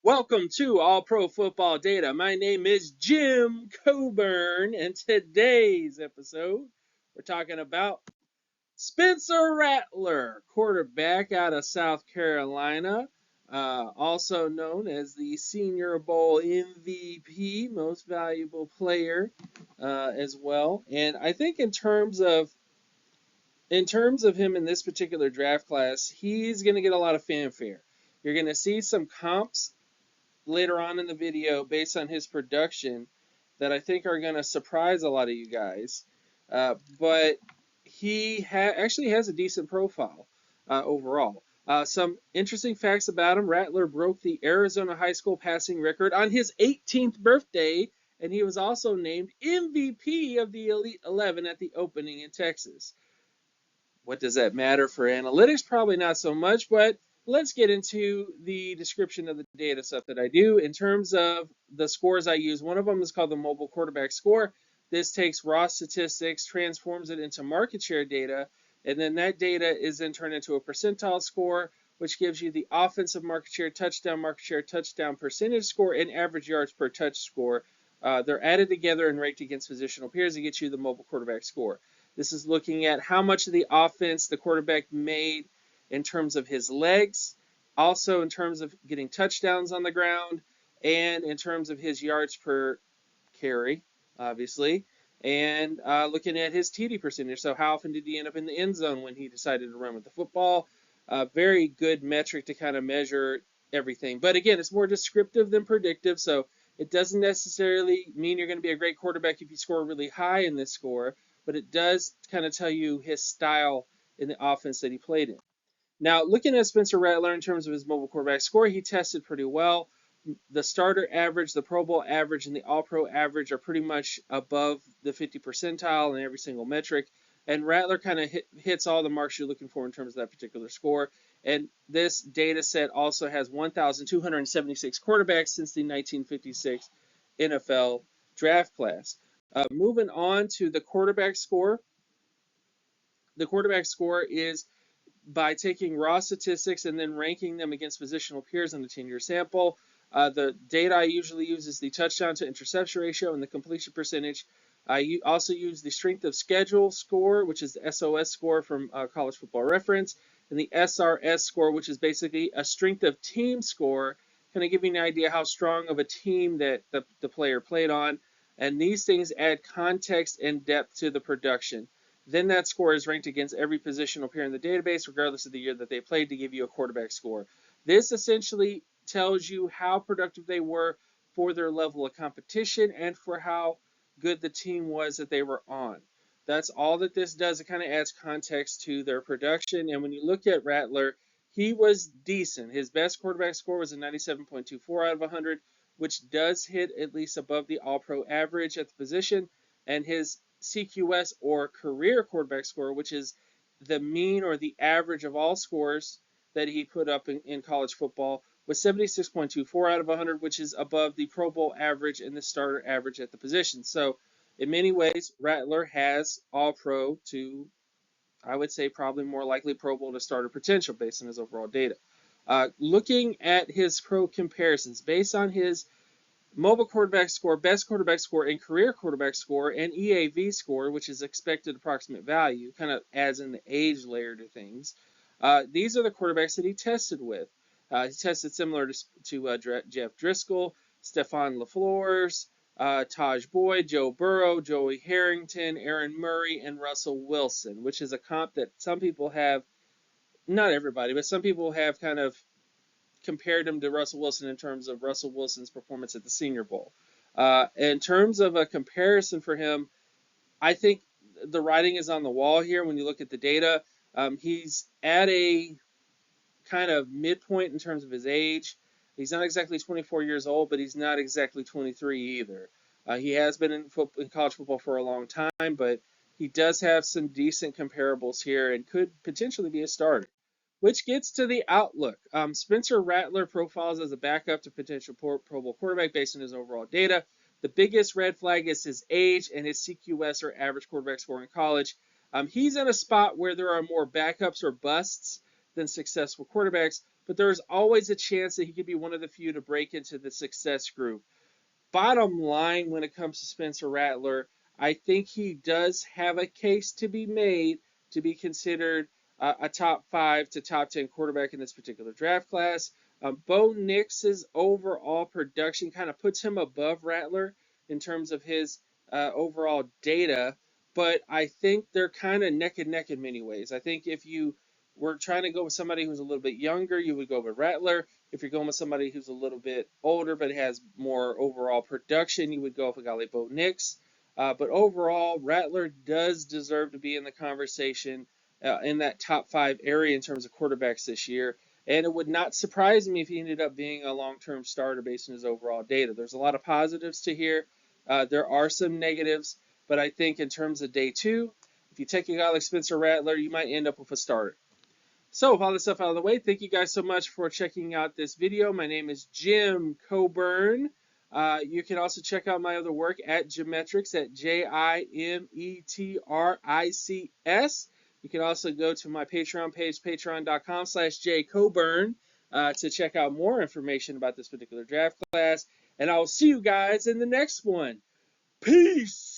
Welcome to All Pro Football Data. My name is Jim Coburn, and today's episode, we're talking about Spencer Rattler, quarterback out of South Carolina, also known as the Senior Bowl MVP, most valuable player, as well. And I think in terms of him in this particular draft class, he's going to get a lot of fanfare. You're going to see some comps later on in the video based on his production that I think are going to surprise a lot of you guys. But he actually has a decent profile overall. Some interesting facts about him. Rattler broke the Arizona high school passing record on his 18th birthday, and he was also named MVP of the Elite 11 at the opening in Texas. What does that matter for analytics? Probably not so much, but let's get into the description of the data stuff that I do. In terms of the scores I use, one of them is called the mobile quarterback score. This takes raw statistics, transforms it into market share data, and then that data is then turned into a percentile score, which gives you the offensive market share, touchdown percentage score, and average yards per touch score. They're added together and ranked against positional peers to get you the mobile quarterback score. This is looking at how much of the offense the quarterback made in terms of his legs, also in terms of getting touchdowns on the ground, and in terms of his yards per carry, obviously, and looking at his TD percentage. So how often did he end up in the end zone when he decided to run with the football? Very good metric to kind of measure everything. But again, it's more descriptive than predictive, so it doesn't necessarily mean you're going to be a great quarterback if you score really high in this score, but it does kind of tell you his style in the offense that he played in. Now, looking at Spencer Rattler in terms of his mobile quarterback score, he tested pretty well. The starter average, the Pro Bowl average, and the All-Pro average are pretty much above the 50 percentile in every single metric. And Rattler kind of hits all the marks you're looking for in terms of that particular score. And this data set also has 1,276 quarterbacks since the 1956 NFL draft class. Moving on to the quarterback score. The quarterback score is by taking raw statistics and then ranking them against positional peers in the 10-year sample. The data I usually use is the touchdown to interception ratio and the completion percentage. I also use the strength of schedule score, which is the SOS score from College Football Reference, and the SRS score, which is basically a strength of team score, kind of giving you an idea how strong of a team that the player played on. And these things add context and depth to the production. Then that score is ranked against every positional peer in the database, regardless of the year that they played, to give you a quarterback score. This essentially tells you how productive they were for their level of competition and for how good the team was that they were on. That's all that this does. It kind of adds context to their production. And when you look at Rattler, he was decent. His best quarterback score was a 97.24 out of 100, which does hit at least above the All-Pro average at the position. And his CQS, or career quarterback score, which is the mean or the average of all scores that he put up in college football, was 76.24 out of 100, which is above the Pro Bowl average and the starter average at the position. So in many ways, Rattler has All-Pro to, I would say, probably more likely Pro Bowl to starter potential based on his overall data. Looking at his pro comparisons, based on his mobile quarterback score, best quarterback score, and career quarterback score, and EAV score, which is expected approximate value, kind of adds in the age layer to things. These are the quarterbacks that he tested with. He tested similar to Jeff Driscoll, Stefan LaFleurs, Taj Boyd, Joe Burrow, Joey Harrington, Aaron Murray, and Russell Wilson, which is a comp that some people have, not everybody, but some people have kind of compared him to Russell Wilson in terms of Russell Wilson's performance at the Senior Bowl. In terms of a comparison for him, I think the writing is on the wall here when you look at the data. He's at a kind of midpoint in terms of his age. He's not exactly 24 years old, but he's not exactly 23 either. He has been in college football for a long time, but he does have some decent comparables here and could potentially be a starter. Which gets to the outlook. Spencer Rattler profiles as a backup to potential Pro Bowl quarterback based on his overall data. The biggest red flag is his age and his CQS, or average quarterback score in college. He's in a spot where there are more backups or busts than successful quarterbacks, but there's always a chance that he could be one of the few to break into the success group. Bottom line, when it comes to Spencer Rattler, I think he does have a case to be made to be considered a top 5 to top 10 quarterback in this particular draft class. Bo Nix's overall production kind of puts him above Rattler in terms of his overall data, but I think they're kind of neck and neck in many ways. I think if you were trying to go with somebody who's a little bit younger, you would go with Rattler. If you're going with somebody who's a little bit older but has more overall production, you would go with a guy like Bo Nix. But overall, Rattler does deserve to be in the conversation in that top 5 area in terms of quarterbacks this year. And it would not surprise me if he ended up being a long-term starter based on his overall data. There's a lot of positives to here. There are some negatives, but I think in terms of day 2, if you take a guy like Spencer Rattler, you might end up with a starter. So, with all this stuff out of the way, thank you guys so much for checking out this video. My name is Jim Coburn. You can also check out my other work at Gemetrics at Jimetrics. You can also go to my Patreon page, patreon.com/jcoburn, to check out more information about this particular draft class. And I will see you guys in the next one. Peace!